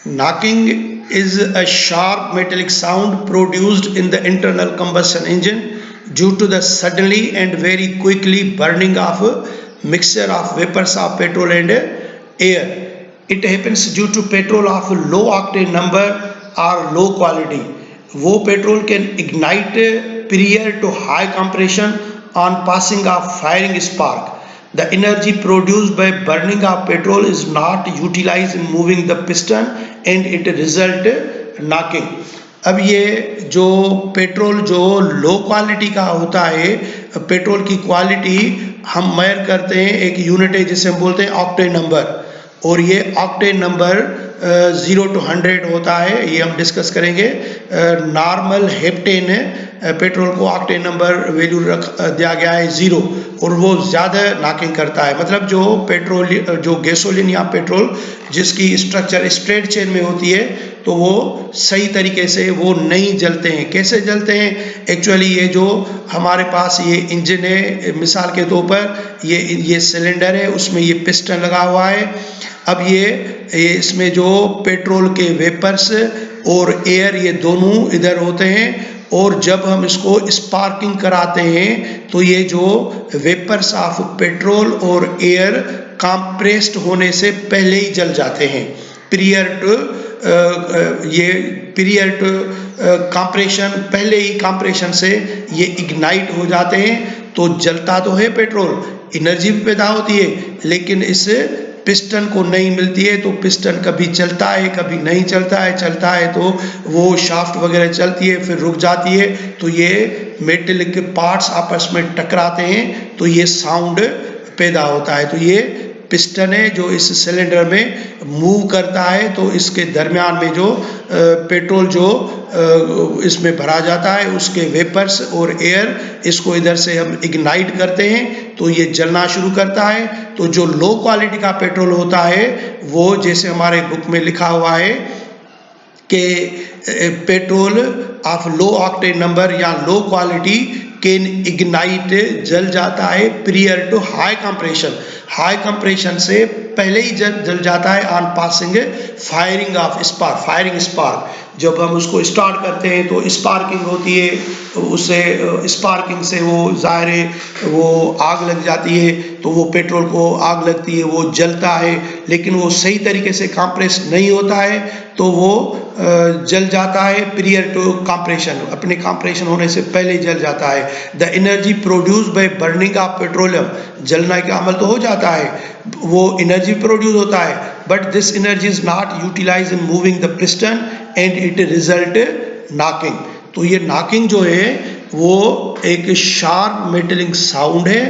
Knocking is a sharp metallic sound produced in the internal combustion engine due to the suddenly and very quickly burning of a mixture of vapors of petrol and air. It happens due to petrol of low octane number or low quality. वो petrol can ignite prior to high compression on passing of firing spark. The energy produced by burning of petrol is not utilized in moving the piston and it result knocking. अब ये जो petrol जो low quality का होता है, petrol की quality हम major करते हैं, एक यूनिट है जिसे हम बोलते हैं ऑक्टेन नंबर, और ये ऑक्टेन नंबर 0 to 100 होता है, ये हम डिस्कस करेंगे। नॉर्मल हेप्टेन पेट्रोल को ऑक्टेन नंबर वैल्यू रख दिया गया है 0 और वो ज़्यादा नॉकिंग करता है। मतलब जो पेट्रोल जो गैसोलीन या पेट्रोल जिसकी स्ट्रक्चर स्ट्रेट चेन में होती है तो वो सही तरीके से वो नहीं जलते हैं। कैसे जलते हैं? एक्चुअली ये जो हमारे पास ये इंजन है, मिसाल के तौर पर ये सिलेंडर है, उसमें ये पिस्टन लगा हुआ है। अब ये इसमें जो पेट्रोल के वेपर्स और एयर ये दोनों इधर होते हैं और जब हम इसको स्पार्किंग कराते हैं तो ये जो वेपर्स ऑफ पेट्रोल और एयर कंप्रेस्ड होने से पहले ही जल जाते हैं। प्रियर टू कंप्रेशन, पहले ही कंप्रेशन से ये इग्नाइट हो जाते हैं तो जलता तो है पेट्रोल, एनर्जी भी पैदा होती है, लेकिन इस पिस्टन को नहीं मिलती है तो पिस्टन कभी चलता है कभी नहीं चलता है तो वो शाफ्ट वगैरह चलती है फिर रुक जाती है, तो ये मेटल के पार्ट्स आपस में टकराते हैं तो ये साउंड पैदा होता है। तो ये पिस्टन है जो इस सिलेंडर में मूव करता है, तो इसके दरमियान में जो पेट्रोल जो इसमें भरा जाता है उसके वेपर्स और एयर इसको इधर से हम इग्नाइट करते हैं तो ये जलना शुरू करता है। तो जो लो क्वालिटी का पेट्रोल होता है वो जैसे हमारे बुक में लिखा हुआ है कि petrol of low octane number या लो क्वालिटी कैन इग्नाइट, जल जाता है prior to high compression, high compression से पहले ही जल जाता है on passing firing of spark, firing spark. जब हम उसको स्टार्ट करते हैं तो स्पार्किंग होती है, उससे स्पार्किंग से वो ज़ाहिर है वो आग लग जाती है, तो वो पेट्रोल को आग लगती है, वो जलता है, लेकिन वो सही तरीके से कंप्रेस नहीं होता है तो वो जल जाता है प्रियर टू कंप्रेशन, अपने कंप्रेशन होने से पहले जल जाता है। The energy produce by burning of petroleum, जलने का अमल तो हो जाता है, वो एनर्जी प्रोड्यूस होता है, but this energy is not utilize in moving the piston and it result knocking. तो ये नॉकिंग जो है वो एक शार्प मेटलिंग साउंड है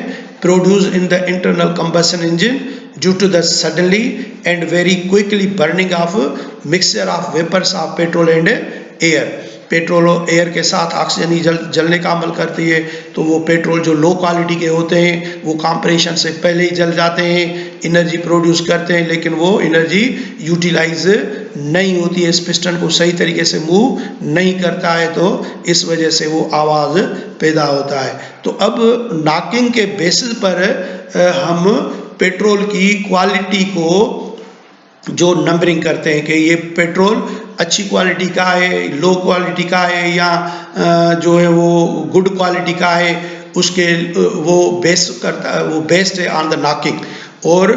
produced in the internal combustion engine due to the suddenly and very quickly burning of mixture of vapors of petrol and air। Petrol और air के साथ ऑक्सीजन ही जलने का अमल करती है, तो वो पेट्रोल जो लो क्वालिटी के होते हैं वो कंप्रेशन से पहले ही जल जाते हैं, एनर्जी प्रोड्यूस करते हैं, लेकिन वो एनर्जी यूटिलाइज नहीं होती है, इस पिस्टन को सही तरीके से मूव नहीं करता है, तो इस वजह से वो आवाज़ पैदा होता है। तो अब नॉकिंग के बेसिस पर हम पेट्रोल की क्वालिटी को जो नंबरिंग करते हैं कि ये पेट्रोल अच्छी क्वालिटी का है, लो क्वालिटी का है, या जो है वो गुड क्वालिटी का है, उसके वो बेस्ड है ऑन द नॉकिंग, और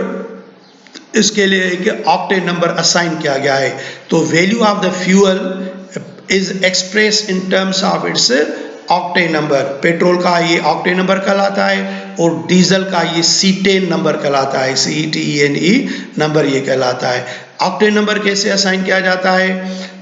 इसके लिए एक ऑक्टेन नंबर असाइन किया गया है। तो value of the fuel is express in terms of its octane number. Petrol का ये ऑक्टेन नंबर कहलाता है और डीजल का ये सीटेन नंबर कहलाता है, CETENE नंबर ये कहलाता है। ऑक्टेन नंबर कैसे असाइन किया जाता है?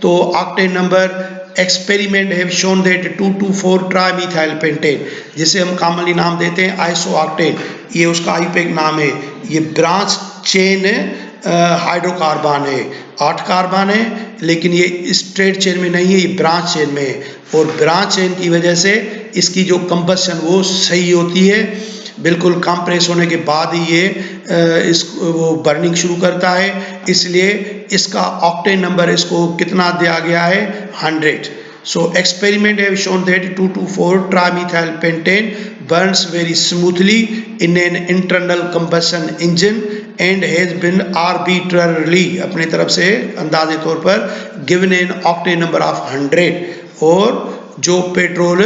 तो octane number experiment have shown that 2,2,4 trimethyl pentane, जिसे हम कॉमनली नाम देते हैं आइसो ऑक्टेन, ये उसका आईपैक नाम है। ये ब्रांच चेन हाइड्रोकार्बन है, 8 कार्बन है, लेकिन ये स्ट्रेट चेन में नहीं है, ये ब्रांच चेन में है, और ब्रांच चेन की वजह से इसकी जो कंबशन वो सही होती है, बिल्कुल कंप्रेस होने के बाद ही ये वो बर्निंग शुरू करता है, इसलिए इसका ऑक्टेन नंबर इसको कितना दिया गया है? 100। So experiment have shown that 2,2,4 trimethyl pentane burns very smoothly in an internal combustion engine and has been arbitrarily अपनी तरफ से अंदाजे तौर पर given an octane number of 100, और जो पेट्रोल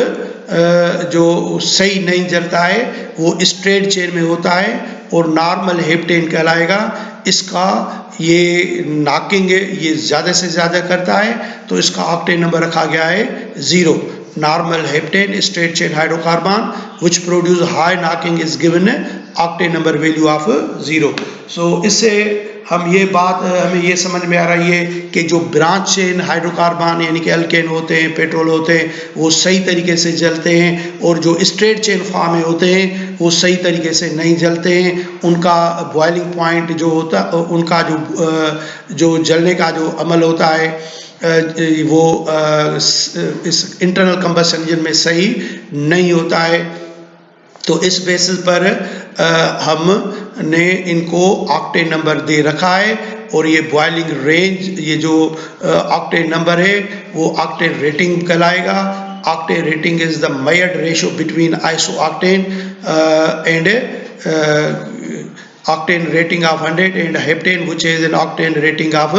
जो सही नहीं जलता है वो स्ट्रेट चेन में होता है और नॉर्मल हेप्टेन कहलाएगा। इसका ये नॉकिंग ये ज़्यादा से ज़्यादा करता है तो इसका ऑक्टेन नंबर रखा गया है 0। Normal heptane straight chain hydrocarbon which produce high knocking is given octane number value of 0। So इससे हम ये बात हमें ये समझ में आ रही है कि जो ब्रांच चेन हाइड्रोकार्बन यानी कि अल्केन होते हैं, पेट्रोल होते हैं, वो सही तरीके से जलते हैं, और जो स्ट्रेट चेन फॉर्म में होते हैं वो सही तरीके से नहीं जलते हैं। उनका बॉइलिंग पॉइंट जो होता उनका जो जलने का जो अमल होता है वो इस इंटरनल कंबशन इंजन में सही नहीं होता है। तो इस बेसिस पर हमने इनको ऑक्टेन नंबर दे रखा है, और ये बॉइलिंग रेंज ये जो ऑक्टेन नंबर है वो ऑक्टेन रेटिंग कहलाएगा। Octane rating is the measured ratio between isooctane and octane rating of 100 and heptane which is an octane rating of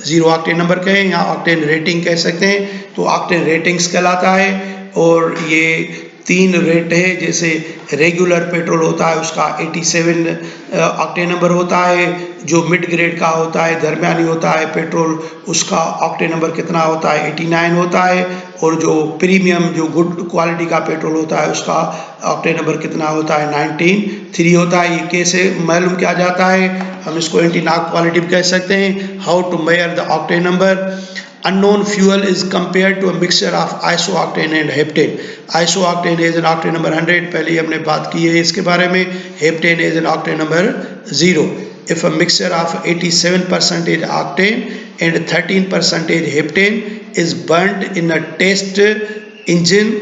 0। octane number कहें या octane rating कह सकते हैं, तो octane ratings कहलाता है। और ये 3 रेट है, जैसे रेगुलर पेट्रोल होता है उसका 87 ऑक्टेन नंबर होता है, जो मिड ग्रेड का होता है दरमियानी होता है पेट्रोल उसका ऑक्टेन नंबर कितना होता है 89 होता है, और जो प्रीमियम जो गुड क्वालिटी का पेट्रोल होता है उसका ऑक्टेन नंबर कितना होता है 93 होता है। ये कैसे मालूम किया जाता है, हम इसको एंटी नॉक क्वालिटी कह सकते हैं। How to measure the octane number. Unknown fuel is compared to a mixture of isooctane and heptane। isooctane is an octane number 100, पहले ही हमने बात की है इसके बारे में। heptane is an octane number 0। If a mixture of 87% octane and 13% heptane is burnt in a test engine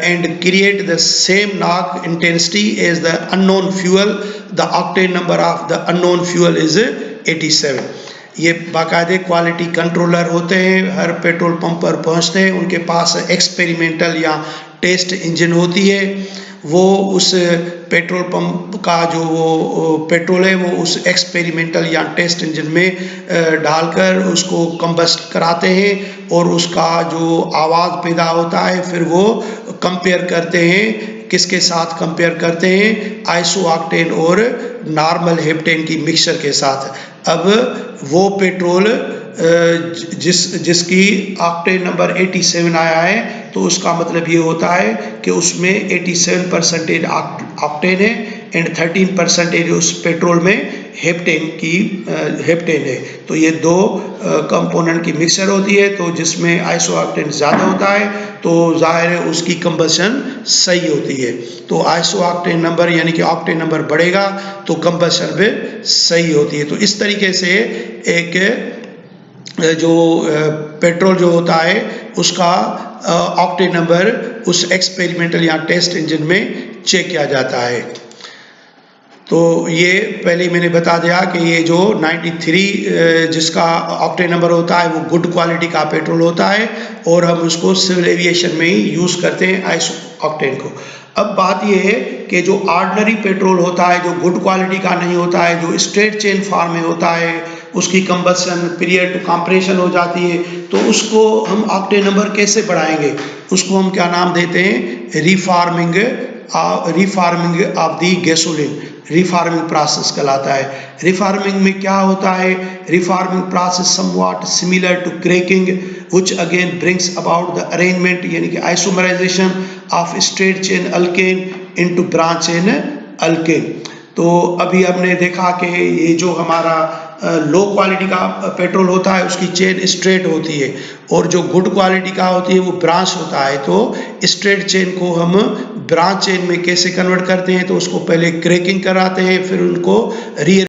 and create the same knock intensity as the unknown fuel, the octane number of the unknown fuel is 87। ये बाकायदे quality controller होते हैं, हर petrol pump पर पहुंचते हैं, उनके पास experimental या test engine होती है। वो उस पेट्रोल पंप का जो वो पेट्रोल है वो उस एक्सपेरिमेंटल या टेस्ट इंजन में डालकर उसको कंबस्ट कराते हैं, और उसका जो आवाज़ पैदा होता है फिर वो कंपेयर करते हैं। किसके साथ कंपेयर करते हैं? आइसोऑक्टेन और नॉर्मल हेप्टेन की मिक्सचर के साथ। अब वो पेट्रोल जिसकी ऑक्टेन नंबर 87 आया है तो उसका मतलब ये होता है कि उसमें 87% ऑक्टेन है एंड 13% उस पेट्रोल में हेप्टेन है। तो ये दो कंपोनेंट की मिक्सचर होती है, तो जिसमें आइसोऑक्टेन ज़्यादा होता है तो जाहिर है उसकी कंबशन सही होती है। तो आइसोऑक्टेन नंबर यानी कि ऑक्टेन नंबर बढ़ेगा तो कंबशन भी सही होती है। तो इस तरीके से एक जो पेट्रोल जो होता है उसका ऑक्टेन नंबर उस एक्सपेरिमेंटल या टेस्ट इंजन में चेक किया जाता है। तो ये पहले ही मैंने बता दिया कि ये जो 93 जिसका ऑक्टेन नंबर होता है वो गुड क्वालिटी का पेट्रोल होता है, और हम उसको सिविल एविएशन में ही यूज़ करते हैं आइसो ऑक्टेन को। अब बात ये है कि जो ऑर्डिनरी पेट्रोल होता है जो गुड क्वालिटी का नहीं होता है, जो स्ट्रेट चेन फॉर्म में होता है, उसकी कंबशन पीरियड टू कंप्रेशन हो जाती है, तो उसको हम ऑक्टेन नंबर कैसे बढ़ाएंगे? उसको हम क्या नाम देते हैं? Reforming of the gasoline, reforming process कहलाता है। रिफार्मिंग में क्या होता है? Reforming process somewhat similar to cracking which again brings about the arrangement यानी कि isomerization of straight chain alkane into branch chain alkane. तो अभी हमने देखा कि ये जो हमारा लो क्वालिटी का पेट्रोल होता है उसकी चेन स्ट्रेट होती है, और जो गुड क्वालिटी का होती है वो ब्रांच होता है। तो स्ट्रेट चेन को हम ब्रांच चेन में कैसे कन्वर्ट करते हैं? तो उसको पहले क्रैकिंग कराते हैं, फिर उनको री